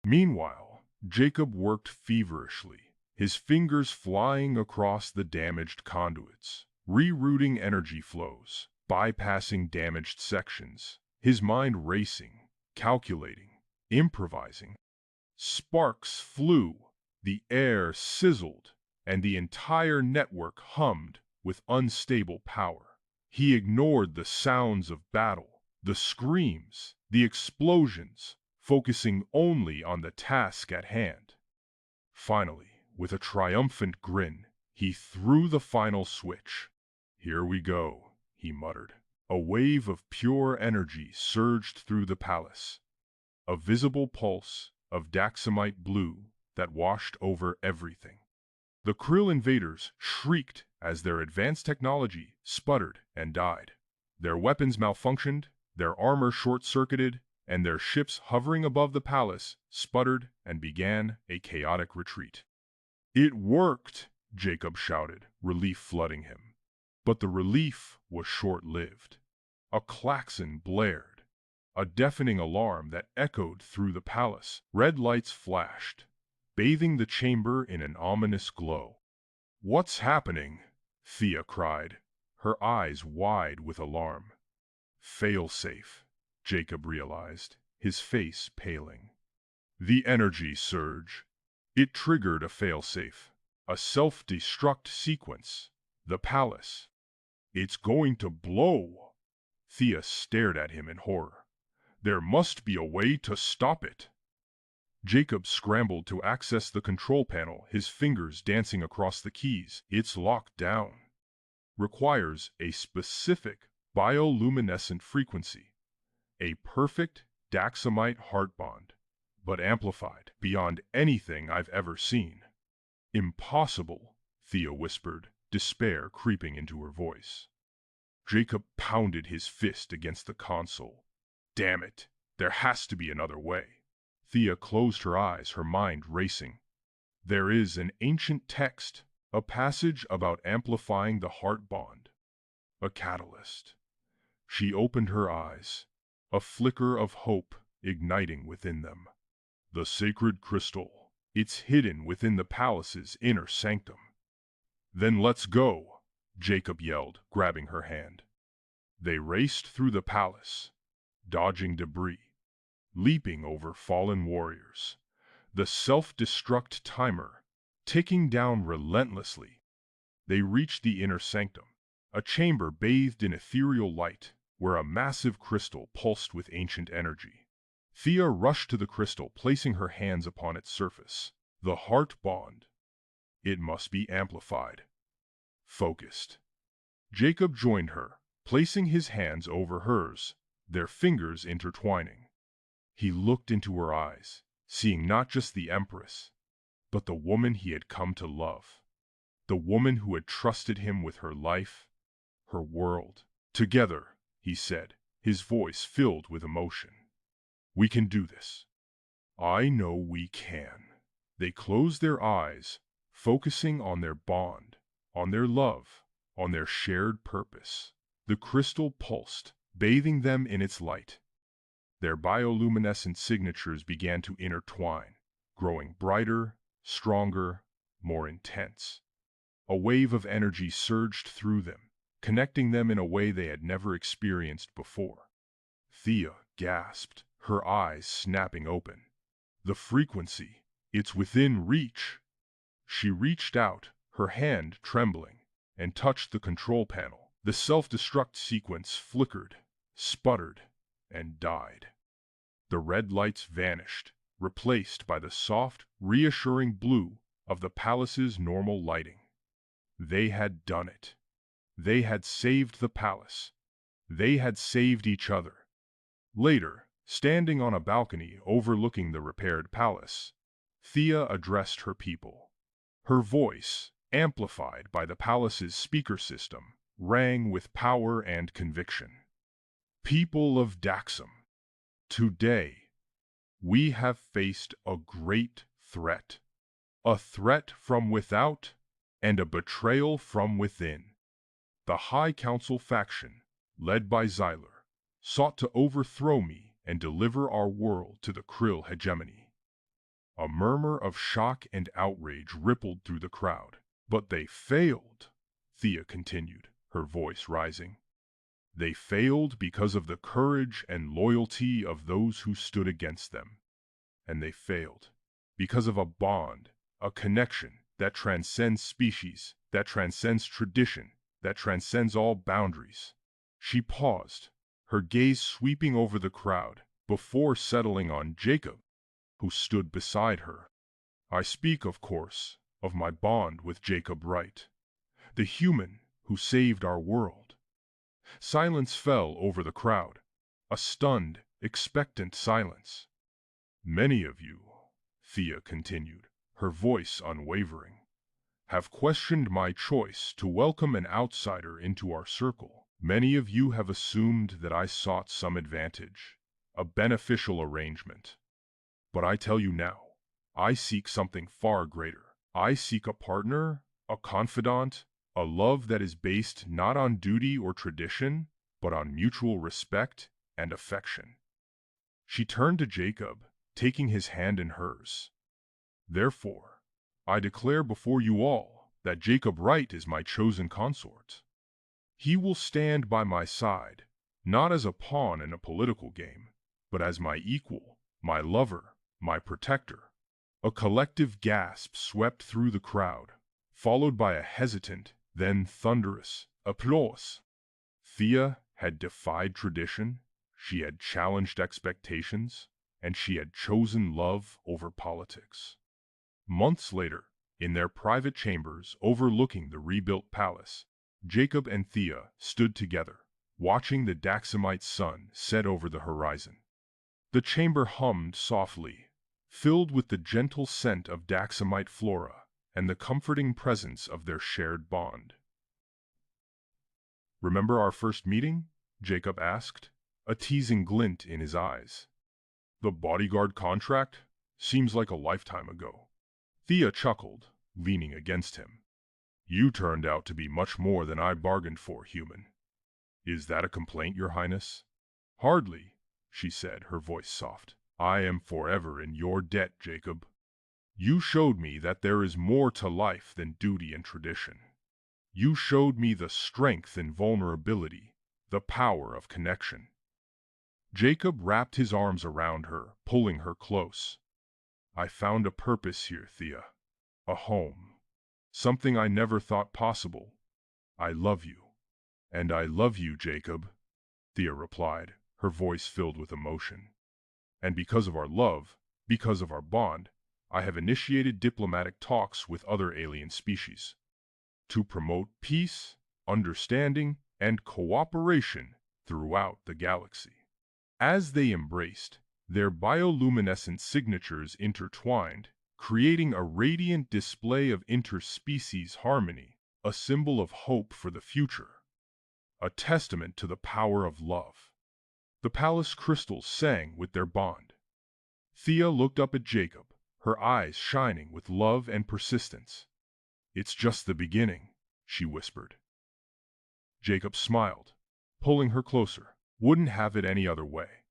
Meanwhile, Jacob worked feverishly, his fingers flying across the damaged conduits, rerouting energy flows, bypassing damaged sections, his mind racing, calculating, improvising. Sparks flew, the air sizzled, and the entire network hummed with unstable power. He ignored the sounds of battle, the screams, the explosions, focusing only on the task at hand. Finally, with a triumphant grin, he threw the final switch. "Here we go," he muttered. A wave of pure energy surged through the palace, a visible pulse of daxamite blue that washed over everything. The Krill invaders shrieked as their advanced technology sputtered and died. Their weapons malfunctioned, their armor short-circuited, and their ships hovering above the palace sputtered and began a chaotic retreat. "It worked!" Jacob shouted, relief flooding him. But the relief was short-lived. A klaxon blared, a deafening alarm that echoed through the palace. Red lights flashed, bathing the chamber in an ominous glow. "What's happening?" Thea cried, her eyes wide with alarm. "Fail-safe," Jacob realized, his face paling. "The energy surge. It triggered a fail-safe, a self-destruct sequence. The palace. It's going to blow." Thea stared at him in horror. "There must be a way to stop it." Jacob scrambled to access the control panel, his fingers dancing across the keys. "It's locked down. Requires a specific bioluminescent frequency. A perfect daxamite heart bond, but amplified beyond anything I've ever seen." "Impossible," Thea whispered, despair creeping into her voice. Jacob pounded his fist against the console. "Damn it, there has to be another way." Thea closed her eyes, her mind racing. "There is an ancient text, a passage about amplifying the heart bond. A catalyst." She opened her eyes, a flicker of hope igniting within them. "The sacred crystal. It's hidden within the palace's inner sanctum." "Then let's go," Jacob yelled, grabbing her hand. They raced through the palace, dodging debris, leaping over fallen warriors, the self-destruct timer ticking down relentlessly. They reached the inner sanctum, a chamber bathed in ethereal light, where a massive crystal pulsed with ancient energy. Thea rushed to the crystal, placing her hands upon its surface. The heart bond. It must be amplified. Focused. Jacob joined her, placing his hands over hers, their fingers intertwining. He looked into her eyes, seeing not just the Empress, but the woman he had come to love. The woman who had trusted him with her life, her world. "Together," he said, his voice filled with emotion. "We can do this. I know we can." They closed their eyes, focusing on their bond, on their love, on their shared purpose. The crystal pulsed, bathing them in its light. Their bioluminescent signatures began to intertwine, growing brighter, stronger, more intense. A wave of energy surged through them, connecting them in a way they had never experienced before. Thea gasped, her eyes snapping open. "The frequency, it's within reach." She reached out, her hand trembling, and touched the control panel. The self-destruct sequence flickered, sputtered, and died. The red lights vanished, replaced by the soft, reassuring blue of the palace's normal lighting. They had done it. They had saved the palace. They had saved each other. Later, standing on a balcony overlooking the repaired palace, Thea addressed her people. Her voice, amplified by the palace's speaker system, rang with power and conviction. People of Daxam, today we have faced a great threat. A threat from without and a betrayal from within. The High Council faction, led by Xyler, sought to overthrow me and deliver our world to the Krill hegemony. A murmur of shock and outrage rippled through the crowd. But they failed, Thea continued, her voice rising. They failed because of the courage and loyalty of those who stood against them. And they failed because of a bond, a connection that transcends species, that transcends tradition, that transcends all boundaries. She paused, her gaze sweeping over the crowd, before settling on Jacob, who stood beside her. I speak, of course, of my bond with Jacob Wright, the human who saved our world. Silence fell over the crowd, a stunned, expectant silence. Many of you, Thea continued, her voice unwavering, have questioned my choice to welcome an outsider into our circle. Many of you have assumed that I sought some advantage, a beneficial arrangement. But I tell you now, I seek something far greater. I seek a partner, a confidant, a love that is based not on duty or tradition, but on mutual respect and affection. She turned to Jacob, taking his hand in hers. Therefore, I declare before you all that Jacob Wright is my chosen consort. He will stand by my side, not as a pawn in a political game, but as my equal, my lover, my protector. A collective gasp swept through the crowd, followed by a hesitant, then thunderous applause. Thea had defied tradition, she had challenged expectations, and she had chosen love over politics. Months later, in their private chambers overlooking the rebuilt palace, Jacob and Thea stood together, watching the Daxamite sun set over the horizon. The chamber hummed softly, filled with the gentle scent of Daxamite flora and the comforting presence of their shared bond. "Remember our first meeting?" Jacob asked, a teasing glint in his eyes. "The Bodyguard contract? Seems like a lifetime ago." Thea chuckled, leaning against him. "You turned out to be much more than I bargained for, human. Is that a complaint, Your Highness?" "Hardly," she said, her voice soft. "I am forever in your debt, Jacob. You showed me that there is more to life than duty and tradition. You showed me the strength in vulnerability, the power of connection." Jacob wrapped his arms around her, pulling her close. "I found a purpose here, Thea. A home. Something I never thought possible. I love you." "And I love you, Jacob," Thea replied, her voice filled with emotion. "And because of our love, because of our bond, I have initiated diplomatic talks with other alien species to promote peace, understanding, and cooperation throughout the galaxy." As they embraced, their bioluminescent signatures intertwined, creating a radiant display of interspecies harmony, a symbol of hope for the future, a testament to the power of love. The palace crystals sang with their bond. Thea looked up at Jacob, her eyes shining with love and persistence. "It's just the beginning," she whispered. Jacob smiled, pulling her closer. "Wouldn't have it any other way."